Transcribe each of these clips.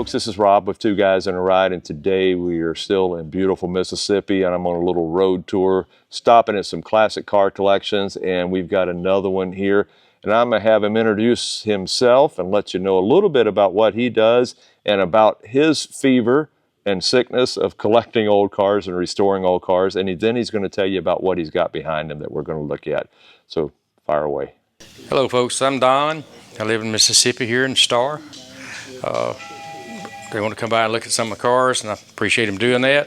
folks, this is Rob with Two Guys in a Ride, and today we are still in beautiful Mississippi, and I'm on a little road tour, stopping at some classic car collections, and we've got another one here, and I'm going to have him introduce himself and let you know a little bit about what he does and about his fever and sickness of collecting old cars and restoring old cars, and then he's going to tell you about what he's got behind him that we're going to look at. So, fire away. Hello folks, I'm Don. I live in Mississippi here in Star. They want to come by and look at some of the cars, and I appreciate them doing that.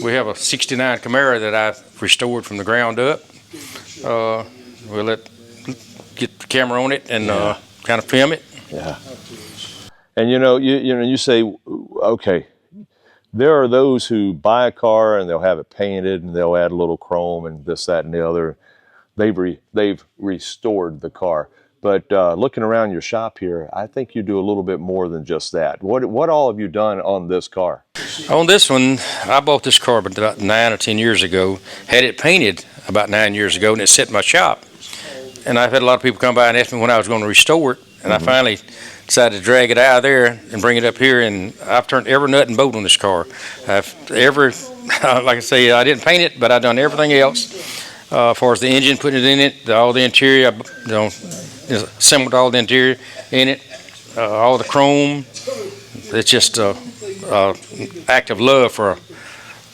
We have a '69 Camaro that I've restored from the ground up. We'll get the camera on it and kind of film it. Yeah. And you say, okay, there are those who buy a car and they'll have it painted and they'll add a little chrome and this, that, and the other. They've restored the car. But looking around your shop here, I think you do a little bit more than just that. What all have you done on this car? On this one, I bought this car about 9 or 10 years ago, had it painted about 9 years ago, and it sat in my shop. And I've had a lot of people come by and ask me when I was going to restore it, and I finally decided to drag it out of there and bring it up here, and I've turned every nut and bolt on this car. Like I say, I didn't paint it, but I've done everything else. As far as the engine, putting it in it, all the interior, assembled all the interior in it, all the chrome. It's just an act of love for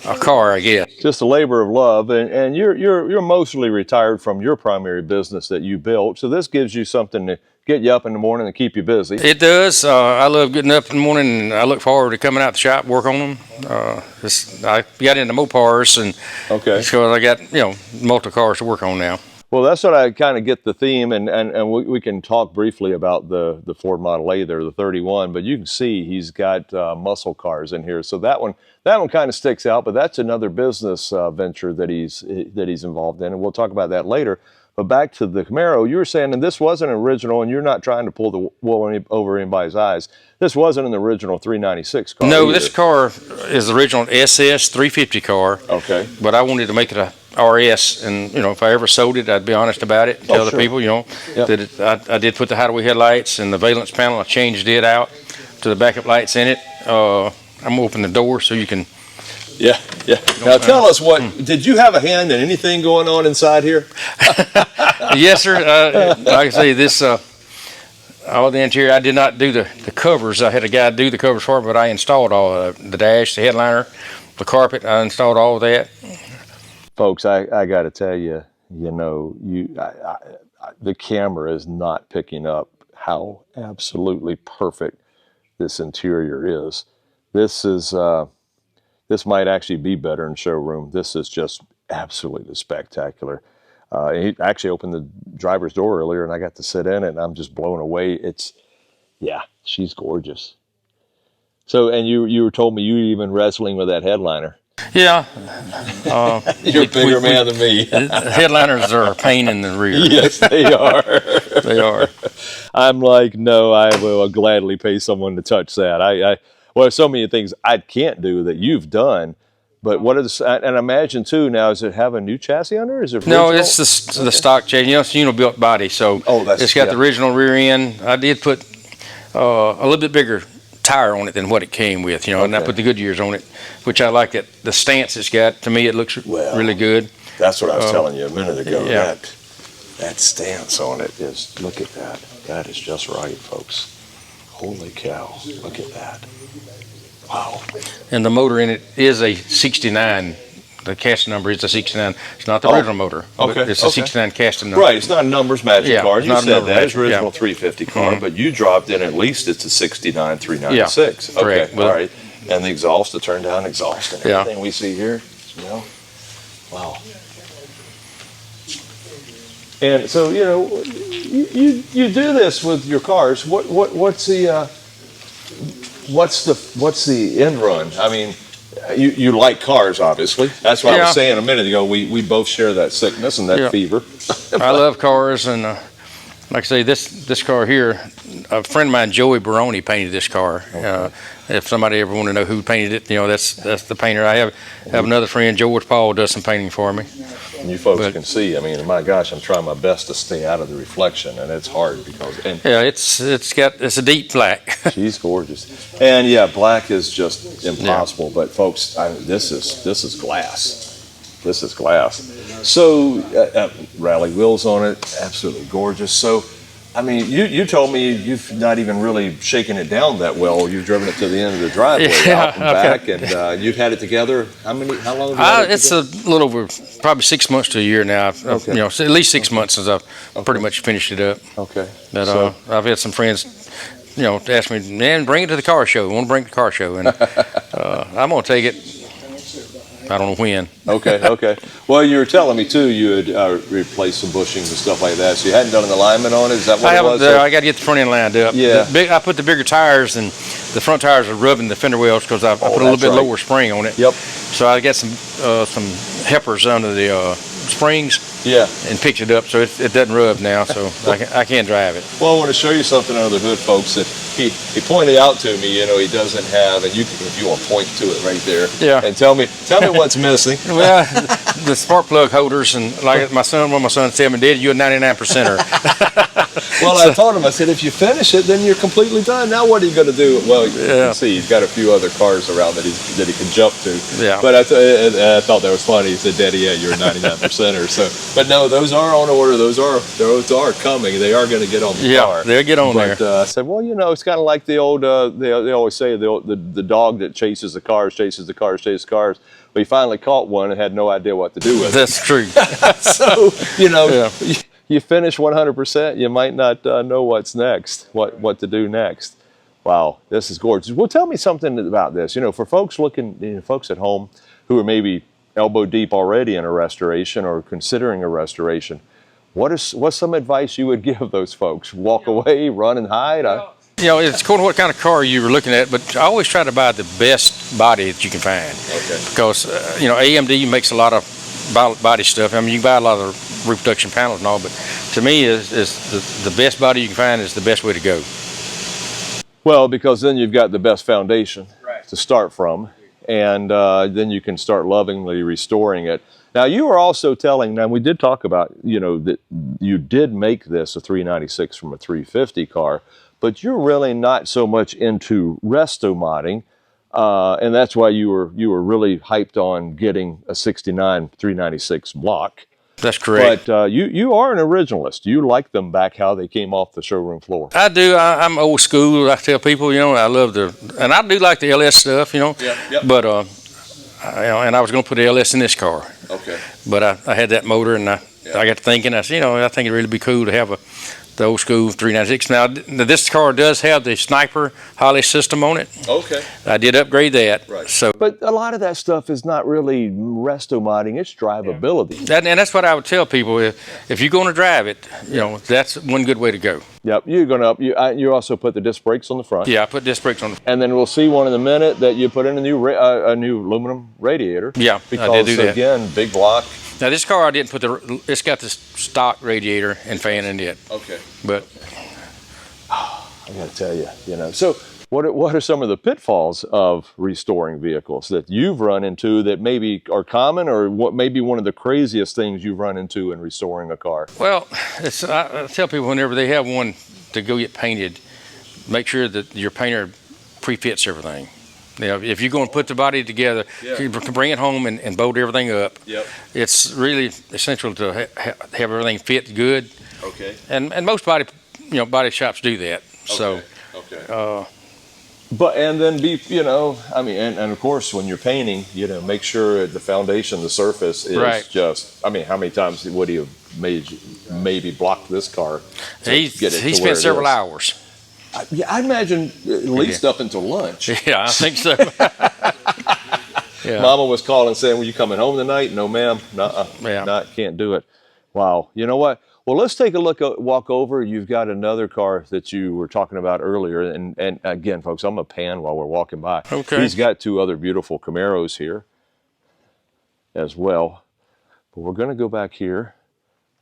a car, I guess. Just a labor of love, and you're mostly retired from your primary business that you built, so this gives you something to get you up in the morning and keep you busy. It does. I love getting up in the morning, and I look forward to coming out the shop, work on them. I got into Mopars, and so I got multiple cars to work on now. Well, that's what I kind of get the theme, and we can talk briefly about the Ford Model A there, the 31, but you can see he's got muscle cars in here. So that one kind of sticks out, but that's another business venture that he's involved in, and we'll talk about that later. But back to the Camaro, you were saying, and this wasn't original, and you're not trying to pull the wool over anybody's eyes. This wasn't an original 396 car. No, this car is the original SS 350 car. Okay. But I wanted to make it a RS, and if I ever sold it, I'd be honest about it. Tell the people, that I did put the hideaway headlights and the valence panel. I changed it out to the backup lights in it. I'm gonna open the door so you can. Yeah. Now tell us, did you have a hand in anything going on inside here? Yes, sir. Like I say, this all the interior. I did not do the covers. I had a guy do the covers for me, but I installed all the dash, the headliner, the carpet. I installed all of that. Folks, I got to tell you, the camera is not picking up how absolutely perfect this interior is. This might actually be better in showroom. This is just absolutely spectacular. He actually opened the driver's door earlier, and I got to sit in it, and I'm just blown away. She's gorgeous. So, and you were told me you were even wrestling with that headliner. Yeah. You're a bigger man than me. Headliners are a pain in the rear. Yes, they are. They are. I'm like, no, I will gladly pay someone to touch that. Well, so many things I can't do that you've done, but and I imagine too now, does it have a new chassis on there? Is it original? No, it's the stock chassis. It's built body, so it's got the original rear end. I did put a little bit bigger tire on it than what it came with, and I put the Goodyears on it, which I like. The stance it's got. To me, it looks really good. That's what I was telling you a minute ago. Yeah. That stance on it is, look at that. That is just right, folks. Holy cow, look at that. Wow. And the motor in it is a 69. The casting number is a 69. It's not the original motor. Okay. It's a 69 casting number. Right. It's not a numbers matching car. You said that. It's original 350 car, but you dropped in at least it's a 69 396. Yeah. Okay. Correct. All right. And the exhaust, the turn down exhaust, and everything we see here. Wow. And so you do this with your cars. What's the end run? I mean, you like cars, obviously. That's what I was saying a minute ago. We both share that sickness and that fever. I love cars, and like I say, this car here, a friend of mine, Joey Baroni, painted this car. If somebody ever want to know who painted it, that's the painter. I have another friend, George Paul, does some painting for me. you folks can see, I mean, my gosh, I'm trying my best to stay out of the reflection, and it's hard because. Yeah, it's a deep black. She's gorgeous, and yeah, black is just impossible. Yeah. But folks, this is glass. This is glass. So rally wheels on it, absolutely gorgeous. So. I mean, you told me you've not even really shaken it down that well. You've driven it to the end of the driveway, out and back, and you've had it together. How long have you had it It's together? A little over probably 6 months to a year now. Okay. You know, at least 6 months since I've pretty much finished it up. Okay. But so, I've had some friends, you know, ask me, man, bring it to the car show. I want to bring it to the car show, and I'm gonna take it. I don't know when. Okay. Well, you were telling me too you had replaced some bushings and stuff like that. So you hadn't done an alignment on it. Is that what it was? I got to get the front end lined up. Yeah. I put the bigger tires, and the front tires are rubbing the fender wells because I put a little bit lower spring on it. Yep. So I got some heppers under the springs. Yeah. And picked it up, so it doesn't rub now, so I can drive it. Well, I want to show you something under the hood, folks. That he pointed out to me. You know, he doesn't have, and if you want to point to it right there. Yeah. And tell me what's missing. Well, the spark plug holders, and like my son said, Dad, you're a 99%er. Well, I told him, I said, if you finish it, then you're completely done. Now what are you going to do? Well, you can see he's got a few other cars around that he can jump to. Yeah. But I thought that was funny. He said, Daddy, yeah, you're a 99%er. So, but no, those are on order. Those are coming. They are going to get on the car. Yeah, they'll get on there. But I said, well, you know, it's kind of like the old. They always say the dog that chases the cars. But he finally caught one and had no idea what to do with it. That's true. So, you know, you finish 100%, you might not know what's next, what to do next. Wow, this is gorgeous. Well, tell me something about this. You know, for folks folks at home who are maybe elbow deep already in a restoration or considering a restoration, what's some advice you would give those folks? Walk away, run and hide? You know, it's cool what kind of car you were looking at, but I always try to buy the best body that you can find. Okay. Because, you know, AMD makes a lot of body stuff. I mean, you can buy a lot of reproduction panels and all, but to me, is the best body you can find is the best way to go. Well, because then you've got the best foundation to start from, and then you can start lovingly restoring it. Now, you were also telling, now we did talk about, you know, that you did make this a 396 from a 350 car, but you're really not so much into resto modding, and that's why you were really hyped on getting a 69 396 block. That's correct. But you are an originalist. You like them back how they came off the showroom floor. I do. I'm old school. I tell people, you know, I love and I do like the LS stuff, you know. Yeah. But you know, and I was going to put the LS in this car. Okay. But I had that motor, and I got to thinking. I said, you know, I think it'd really be cool to have the old school 396. Now, this car does have the Sniper Holley system on it. Okay. I did upgrade that. Right. So, but a lot of that stuff is not really resto modding. It's drivability. And that's what I would tell people. If you're going to drive it, you know, that's one good way to go. Yep. You're going to you also put the disc brakes on the front. Yeah, I put disc brakes on the front. And then we'll see one in a minute that you put in a new aluminum radiator. Yeah, because, I did do that. Again, big block. Now this car I didn't put it's got the stock radiator and fan in it. Okay. But I got to tell you, you know. So what are some of the pitfalls of restoring vehicles that you've run into that maybe are common, or what may be one of the craziest things you've run into in restoring a car? Well, I tell people whenever they have one to go get painted, make sure that your painter pre-fits everything. You know, if you're going to put the body together, you can bring it home and bolt everything up. Yep. It's really essential to have everything fit good. Okay. And most body shops do that. So. Okay. And then you know, I mean, and of course, when you're painting, you know, make sure the foundation, the surface is just. I mean, how many times would he have maybe blocked this car? He spent several hours. I imagine at least up until lunch. Yeah, I think so. Yeah. Mama was calling saying, "Were you coming home tonight?" "No, ma'am. Can't do it." Wow. You know what? Well, let's take a walk over. You've got another car that you were talking about earlier, and again, folks, I'm gonna pan while we're walking by. Okay. He's got two other beautiful Camaros here as well, but we're gonna go back here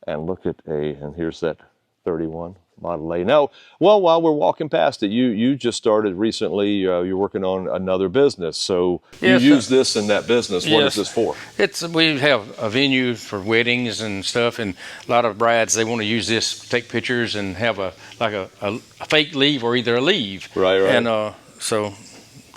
and look at and here's that 31 Model A. Now, well, while we're walking past it, you just started recently. You're working on another business, so Yes, you use this in that business. What is yes. this for? We have a venue for weddings and stuff, and a lot of brides, they want to use this to take pictures and have a fake leave or either a leave. Right. And so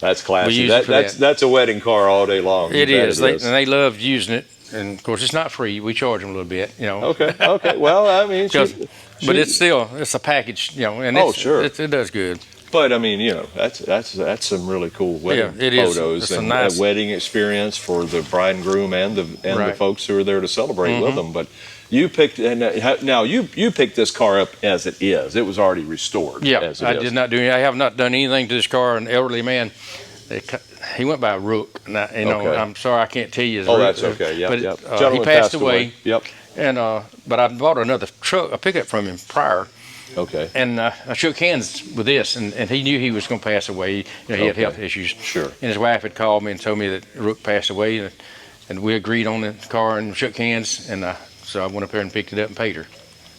that's classy. we use it for That's a wedding car all day long. it is. And they love using it. And of course, it's not free. We charge them a little bit, you know. Okay. Well, I mean, but it's a package, you know. And sure, it does good. But I mean, you know, that's some really cool wedding photos it's and a nice a wedding experience for the bride and groom and the folks who are there to celebrate with them. But you picked now you picked this car up as it is. It was already restored. Yeah, I have not done anything to this car. An elderly man, he went by a Rook. And I'm sorry I can't tell you his Rook. That's okay. Yeah, but he passed away. Yep. And but I bought another a pickup from him prior. Okay. And I shook hands with this, and he knew he was going to pass away. He had health issues. Sure. And his wife had called me and told me that Rook passed away, and we agreed on the car and shook hands, and so I went up there and picked it up and paid her.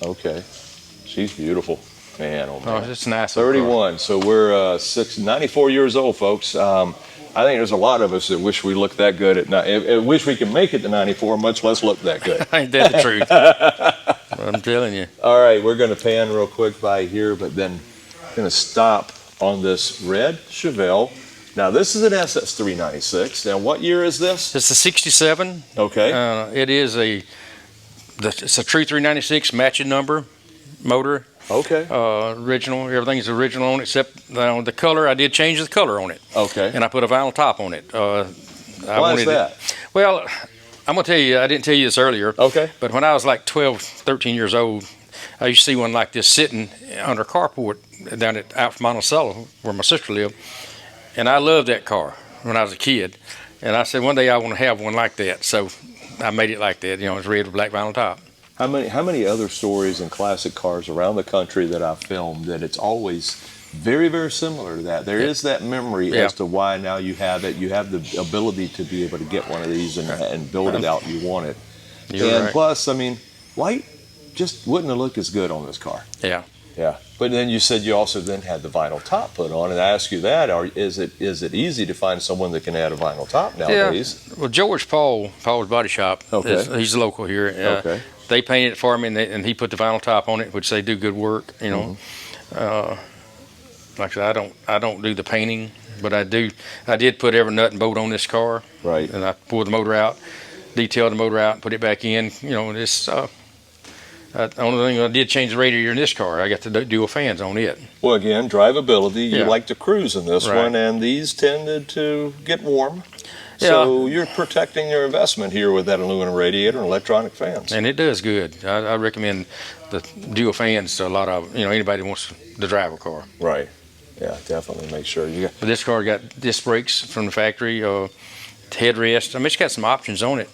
Okay. She's beautiful. Man, oh man. Oh, it's nice. 31. So we're 94 years old, folks. I think there's a lot of us that wish we looked that good wish we could make it to 94, much less look that good. Ain't that the truth? I'm telling you. All right, we're going to pan real quick by here, but then going to stop on this red Chevelle. Now, this is an SS396. Now, what year is this? It's a 67. Okay. It is it's a true 396 matching number motor. Okay. Original. Everything's original on it except the color. I did change the color on it. Okay. And I put a vinyl top on it. Why is that? Well, I'm going to tell you, I didn't tell you this earlier. Okay. But when I was like 12, 13 years old, I used to see one like this sitting under a carport down out from Monticello, where my sister lived. And I loved that car when I was a kid. And I said, one day I want to have one like that. So I made it like that. It's red with black vinyl top. How many other stories and classic cars around the country that I've filmed that it's always very, very similar to that? There is that memory as to why now you have it. You have the ability to be able to get one of these and build it out you want it. And plus, I mean, white just wouldn't have looked as good on this car. Yeah. Yeah. But then you said you also then had the vinyl top put on, and I ask you that, is it easy to find someone that can add a vinyl top nowadays? Yeah. Well, George Paul's Body Shop, he's local here. Okay. They painted it for me, and he put the vinyl top on it, which they do good work, Like I said, I don't do the painting, but I did put every nut and bolt on this car. Right. And I pulled the motor out, detailed the motor out, put it back in. The only thing I did change the radiator in this car. I got the dual fans on it. Well, again, drivability. You like to cruise in this one, and these tended to get warm. So you're protecting your investment here with that aluminum radiator and electronic fans. And it does good. I recommend the dual fans to a lot of anybody that wants to drive a car. Right. Yeah, definitely make sure you got. But this car got disc brakes from the factory, headrest. I mean, it's got some options on it.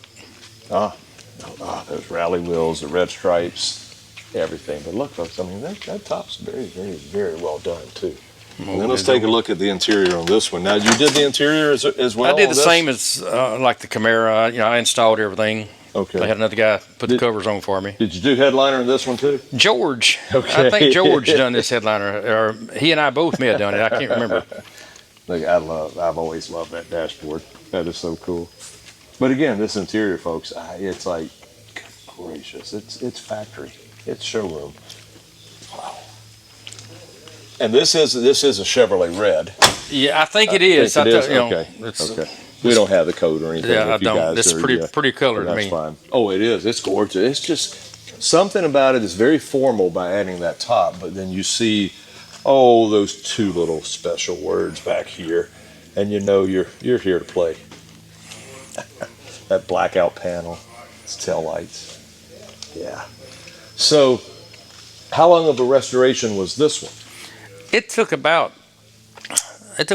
Those rally wheels, the red stripes, everything. But look, folks, I mean, that top's very, very, very well done, too. And then let's take a look at the interior on this one. Now, you did the interior as well? I did the same as like the Camaro. I installed everything. Okay. I had another guy put the covers on for me. Did you do headliner in this one, too? George. Okay. I think George done this headliner. Or he and I both may have done it. I can't remember. Look, I've always loved that dashboard. That is so cool. But again, this interior, folks, it's like, gracious. It's factory. It's showroom. Wow. And this is a Chevrolet red. Yeah, I think it is. Okay. We don't have the code or anything. Yeah, I don't. It's pretty color to me. That's fine. Oh, it is. It's gorgeous. It's just something about it is very formal by adding that top, but then you see, those two little special words back here, and you're here to play. That blackout panel, its tail lights. Yeah. So, how long of a restoration was this one? It took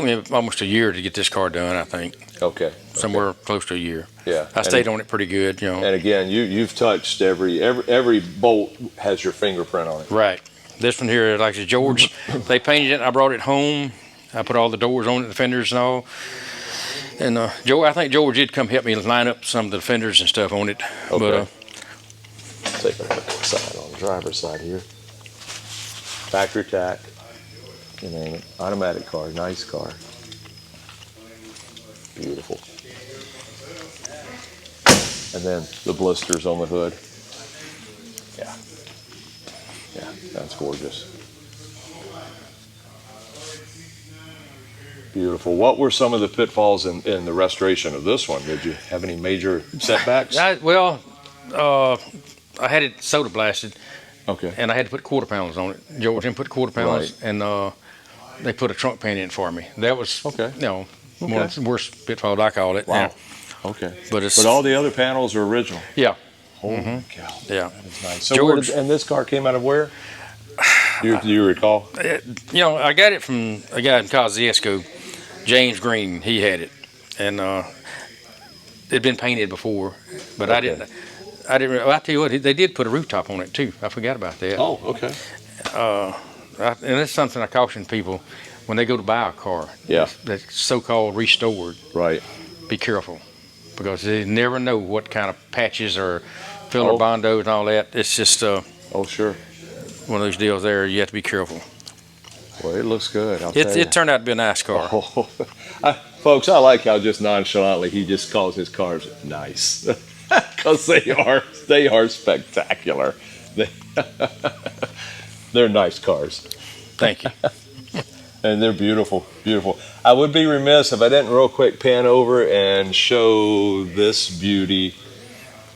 me almost a year to get this car done, I think. Okay. Somewhere close to a year. Yeah. I stayed on it pretty good, And again, you've touched every bolt has your fingerprint on it. Right. This one here, like the George, they painted it and I brought it home. I put all the doors on it, the fenders and all. And I think George did come help me line up some of the fenders and stuff on it. Okay. Take a look inside on the driver's side here. factory tack, you name it. Automatic car, nice car. Beautiful. And then the blisters on the hood. Yeah. Yeah, that's gorgeous. Beautiful. What were some of the pitfalls in the restoration of this one? Did you have any major setbacks? I had it soda blasted. Okay. And I had to put quarter pounds on it. George and put quarter pounds, Right. and they put a trunk pan in for me. That was, Okay. one of the worst pitfalls I call it. Wow. Yeah. Okay. But all the other panels are original. Yeah. Holy cow. Yeah. That is nice. So George, and this car came out of where? Do you recall? I got it from a guy in Kosciuszko, James Green. He had it, and it'd been painted before, but I didn't. Well, I tell you what, they did put a rooftop on it too. I forgot about that. Oh, okay. And that's something I caution people when they go to buy a car. Yeah. That's so-called restored. Right. Be careful, because they never know what kind of patches or filler bondos and all that. It's just Oh, sure. one of those deals there. You have to be careful. Well, it looks good. I'll tell you. It turned out to be a nice car. Oh, folks, I like how just nonchalantly he just calls his cars nice, because they are spectacular. They're nice cars. Thank you. And they're beautiful, beautiful. I would be remiss if I didn't real quick pan over and show this beauty.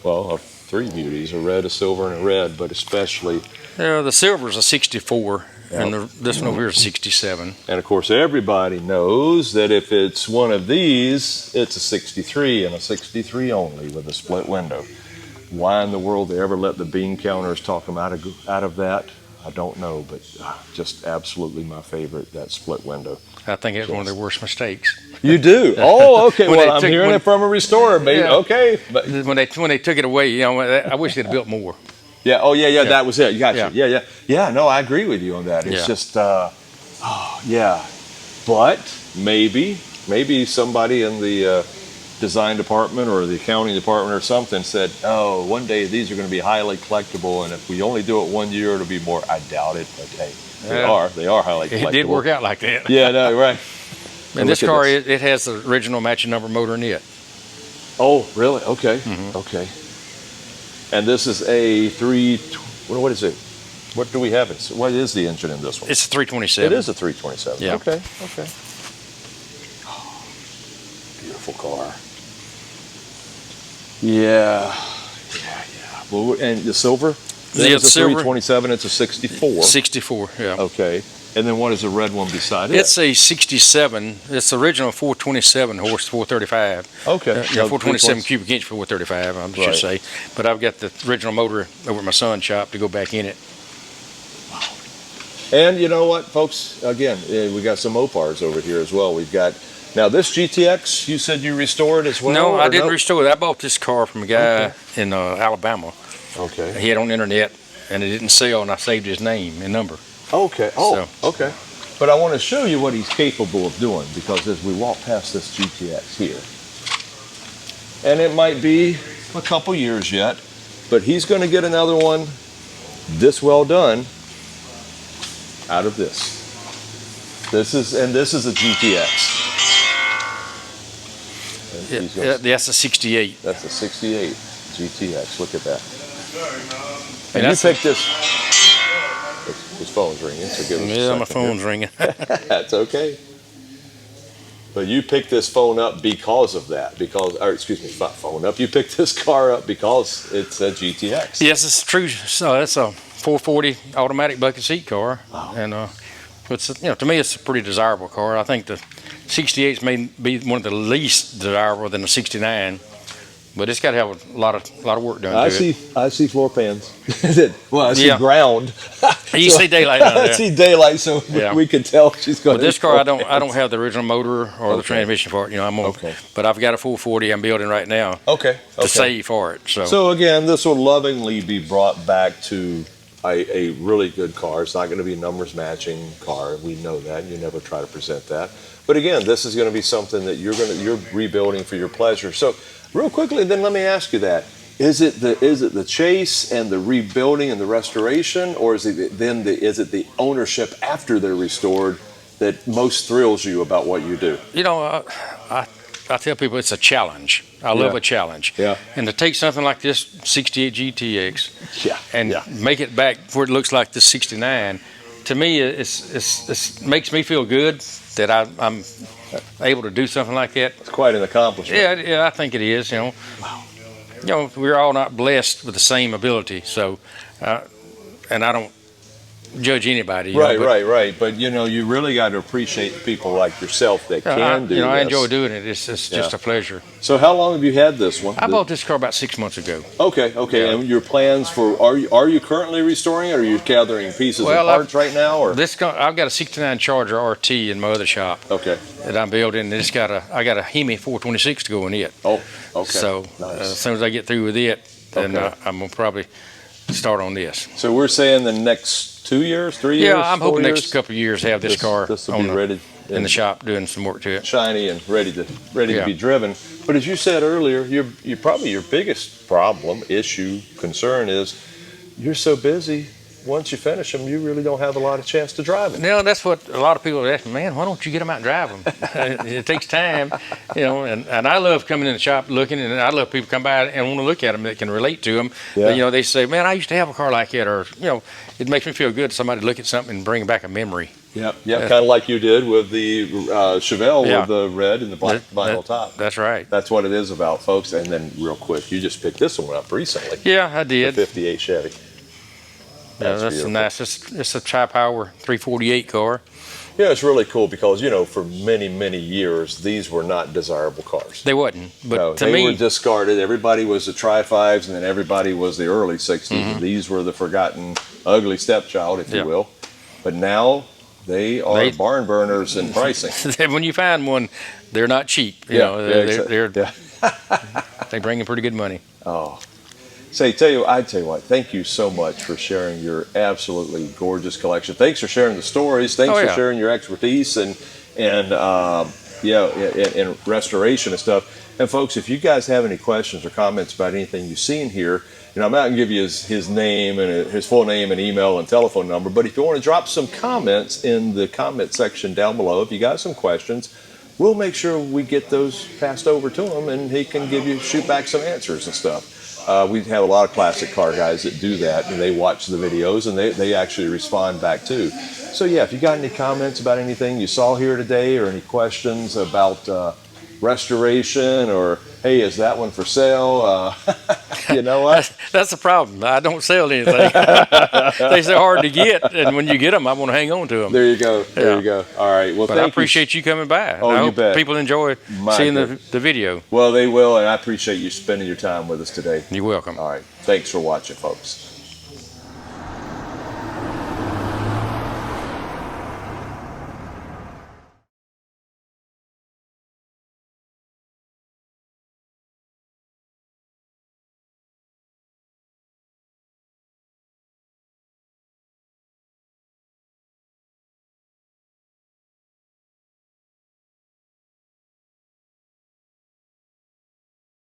Well, three beauties, a red, a silver, and a red, but especially. Yeah, the silver's a 64, and this one over here is a 67. And of course, everybody knows that if it's one of these, it's a 63 and a 63 only with a split window. Why in the world they ever let the bean counters talk them out of that, I don't know, but just absolutely my favorite, that split window. I think that's one of their worst mistakes. You do? Oh, okay. Well, I'm hearing it from a restorer, baby. Yeah. Okay. But when they took it away, I wish they'd built more. Yeah. Oh, yeah. That was it. You got you. Yeah. No, I agree with you on that. It's just, yeah. But maybe somebody in the design department or the accounting department or something said, oh, one day these are going to be highly collectible, and if we only do it 1 year, it'll be more. I doubt it, but hey, they are highly collectible. It did work out like that. Yeah, no, right. And this car, it has the original matching number motor in it. Oh, really? Okay. Okay. And this is a what is it? What do we have? What is the engine in this one? It's a 327. It is a 327. Yeah. Okay. Beautiful car. Yeah. Well, and the silver? It's a 327. It's a 64. 64, yeah. Okay. And then what is the red one beside it? It's a 67. It's the original 427 horse, 435. Okay. 427 cubic inch for 435, I should say. But I've got the original motor over at my son's shop to go back in it. Wow. And you know what, folks? Again, we got some Mopars over here as well. We've got, now this GTX, you said you restored as well? No, I didn't restore it. I bought this car from a guy in Alabama. Okay. He had it on the internet, and it didn't sell, and I saved his name and number. Okay. Oh, okay. But I want to show you what he's capable of doing, because as we walk past this GTX here, and it might be a couple years yet, but he's going to get another one this well done out of this. This is a GTX. That's a 68. That's a 68 GTX. Look at that. And you picked this. His phone's ringing, so give us a second. My phone's ringing. That's okay. But you picked this phone up because of that. You picked this car up because it's a GTX. Yes, it's true. So it's a 440 automatic bucket seat car. Wow. And it's, to me, it's a pretty desirable car. I think the 68s may be one of the least desirable than the 69. But it's got to have a lot of work done to it. I see floor pans. Well, I see ground. You see daylight out there. I see daylight, so we can tell she's going. But this car, I don't have the original motor or the transmission for it. I'm on. But I've got a 440 I'm building right now. To save for it. So again, this will lovingly be brought back to a really good car. It's not going to be a numbers matching car. We know that. You never try to present that. But again, this is going to be something that you're rebuilding for your pleasure. So. Real quickly, then let me ask you that. Is it the chase and the rebuilding and the restoration, or is it then the ownership after they're restored that most thrills you about what you do? You know, I tell people it's a challenge. I love a challenge. Yeah. And to take something like this 68 GTX and make it back where it looks like the 69, to me, it makes me feel good that I'm able to do something like that. It's quite an accomplishment. Yeah, I think it is. You know, you know, we're all not blessed with the same ability. So, and I don't judge anybody. Right. But you know, you really got to appreciate people like yourself that can do. You know, this. I enjoy doing it. It's just a pleasure. So, how long have you had this one? I bought this car about 6 months ago. Okay. Yeah. And your plans for are you currently restoring it, or are you gathering pieces and parts right now? Or I've got a 69 Charger RT in my other shop. Okay. That I'm building. And I got a Hemi 426 to go in it. Oh, okay. So nice. As soon as I get through with it, then I'm gonna probably start on this. So we're saying the next 2 years, 3 years. Yeah, I'm hoping 4 next couple of years to have this car This will be ready in the shop doing some work to it. shiny and ready to be driven. But as you said earlier, you probably your biggest problem, issue, concern is you're so busy. Once you finish them, you really don't have a lot of chance to drive them. No, that's what a lot of people ask me, man, why don't you get them out and drive them? It takes time, you know, and I love coming in the shop looking, and I love people come by and want to look at them that can relate to them. Yeah. You know, they say, man, I used to have a car like that, or, you know, it makes me feel good somebody look at something and bring back a memory. Yep, kind of like you did with the Chevelle with the red and the black vinyl top. That's right. That's what it is about, folks. And then real quick, you just picked this one up recently. Yeah, I did. The 58 Chevy. That's nice. It's a Tri-Power 348 car. Yeah, it's really cool because, you know, for many, many years, these were not desirable cars. They wasn't, but No, to they me, were discarded. Everybody was the Tri-5s, and then everybody was the early 60s. And these were the forgotten, ugly stepchild, if you will. But now they are barn burners in pricing. when you find one, they're not cheap. You know, they bring in pretty good money. Oh. Say, I tell you what, thank you so much for sharing your absolutely gorgeous collection. Thanks for sharing the stories. Thanks for sharing your expertise and restoration and stuff. And folks, if you guys have any questions or comments about anything you've seen here, you know, I'm not going to give you his name and his full name and email and telephone number, but if you want to drop some comments in the comment section down below, if you got some questions, we'll make sure we get those passed over to him and he can shoot back some answers and stuff. We have a lot of classic car guys that do that, and they watch the videos and they actually respond back too. So yeah, if you got any comments about anything you saw here today, or any questions about restoration, or hey, is that one for sale? You know what? That's the problem. I don't sell anything. They're so hard to get, and when you get them, I want to hang on to them. There you go. There you go. All right. Well, but I appreciate you coming by. Oh, I you hope bet. people enjoy seeing the video. Well, they will, and I appreciate you spending your time with us today. You're welcome. All right. Thanks for watching, folks.